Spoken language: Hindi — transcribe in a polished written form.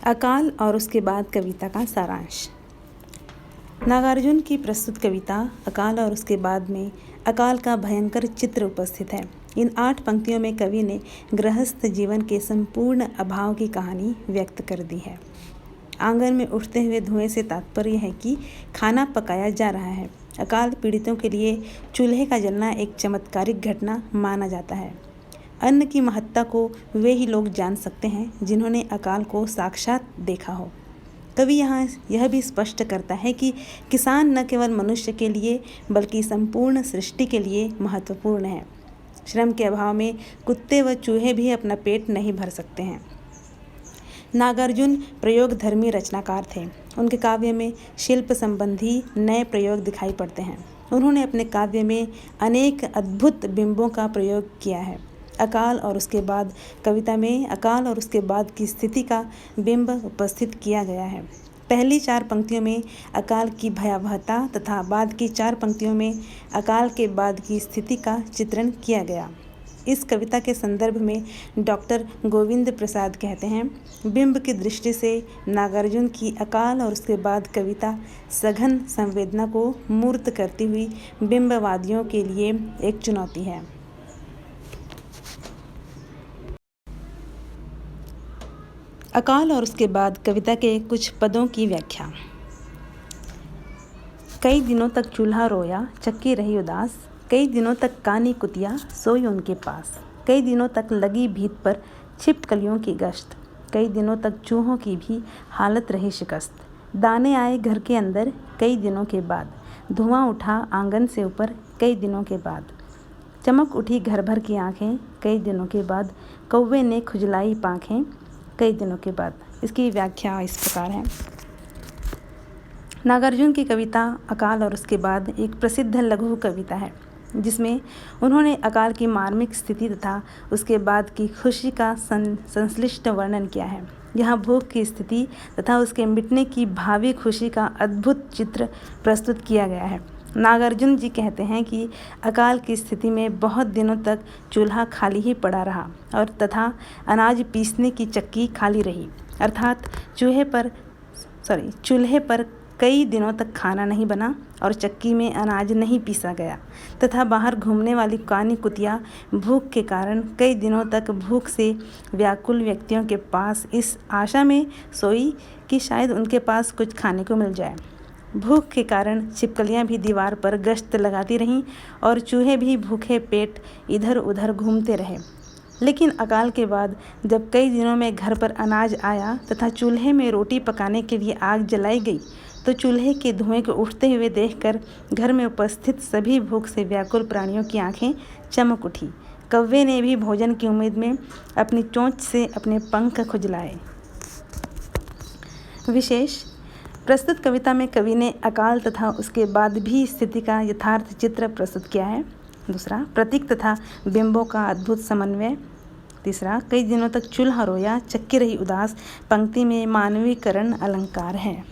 अकाल और उसके बाद कविता का सारांश। नागार्जुन की प्रस्तुत कविता अकाल और उसके बाद में अकाल का भयंकर चित्र उपस्थित है। इन 8 पंक्तियों में कवि ने गृहस्थ जीवन के संपूर्ण अभाव की कहानी व्यक्त कर दी है। आंगन में उठते हुए धुएं से तात्पर्य है कि खाना पकाया जा रहा है। अकाल पीड़ितों के लिए चूल्हे का जलना एक चमत्कारिक घटना माना जाता है। अन्न की महत्ता को वे ही लोग जान सकते हैं जिन्होंने अकाल को साक्षात देखा हो। कवि यहाँ यह भी स्पष्ट करता है कि किसान न केवल मनुष्य के लिए बल्कि संपूर्ण सृष्टि के लिए महत्वपूर्ण है। श्रम के अभाव में कुत्ते व चूहे भी अपना पेट नहीं भर सकते हैं। नागार्जुन प्रयोगधर्मी रचनाकार थे। उनके काव्य में शिल्प संबंधी नए प्रयोग दिखाई पड़ते हैं। उन्होंने अपने काव्य में अनेक अद्भुत बिंबों का प्रयोग किया है। अकाल और उसके बाद कविता में अकाल और उसके बाद की स्थिति का बिंब उपस्थित किया गया है। पहली 4 पंक्तियों में अकाल की भयावहता तथा बाद की 4 पंक्तियों में अकाल के बाद की स्थिति का चित्रण किया गया। इस कविता के संदर्भ में डॉक्टर गोविंद प्रसाद कहते हैं, बिंब की दृष्टि से नागार्जुन की अकाल और उसके बाद कविता सघन संवेदना को मूर्त करती हुई बिंबवादियों के लिए एक चुनौती है। अकाल और उसके बाद कविता के कुछ पदों की व्याख्या। कई दिनों तक चूल्हा रोया, चक्की रही उदास। कई दिनों तक कानी कुतिया सोई उनके पास। कई दिनों तक लगी भीत पर छिपकलियों की गश्त। कई दिनों तक चूहों की भी हालत रही शिकस्त। दाने आए घर के अंदर कई दिनों के बाद। धुआं उठा आंगन से ऊपर कई दिनों के बाद। चमक उठी घर भर की आँखें कई दिनों के बाद। कौवे ने खुजलाई पाँखें कई दिनों के बाद। इसकी व्याख्या इस प्रकार है। नागार्जुन की कविता अकाल और उसके बाद एक प्रसिद्ध लघु कविता है जिसमें उन्होंने अकाल की मार्मिक स्थिति तथा उसके बाद की खुशी का संश्लिष्ट वर्णन किया है। यहाँ भूख की स्थिति तथा उसके मिटने की भावी खुशी का अद्भुत चित्र प्रस्तुत किया गया है। नागार्जुन जी कहते हैं कि अकाल की स्थिति में बहुत दिनों तक चूल्हा खाली ही पड़ा रहा और तथा अनाज पीसने की चक्की खाली रही, अर्थात चूल्हे पर कई दिनों तक खाना नहीं बना और चक्की में अनाज नहीं पीसा गया तथा बाहर घूमने वाली कानी कुतिया भूख के कारण कई दिनों तक भूख से व्याकुल व्यक्तियों के पास इस आशा में सोई कि शायद उनके पास कुछ खाने को मिल जाए। भूख के कारण छिपकलियां भी दीवार पर गश्त लगाती रहीं और चूहे भी भूखे पेट इधर उधर घूमते रहे। लेकिन अकाल के बाद जब कई दिनों में घर पर अनाज आया तथा चूल्हे में रोटी पकाने के लिए आग जलाई गई तो चूल्हे के धुएं को उठते हुए देखकर घर में उपस्थित सभी भूख से व्याकुल प्राणियों की आंखें चमक उठी। कौवे ने भी भोजन की उम्मीद में अपनी चोंच से अपने पंख खुजलाए। विशेष प्रस्तुत कविता में कवि ने अकाल तथा उसके बाद भी स्थिति का यथार्थ चित्र प्रस्तुत किया है। दूसरा, प्रतीक तथा बिंबों का अद्भुत समन्वय। तीसरा, कई दिनों तक चूल्हा रोया, चक्की रही उदास पंक्ति में मानवीकरण अलंकार है।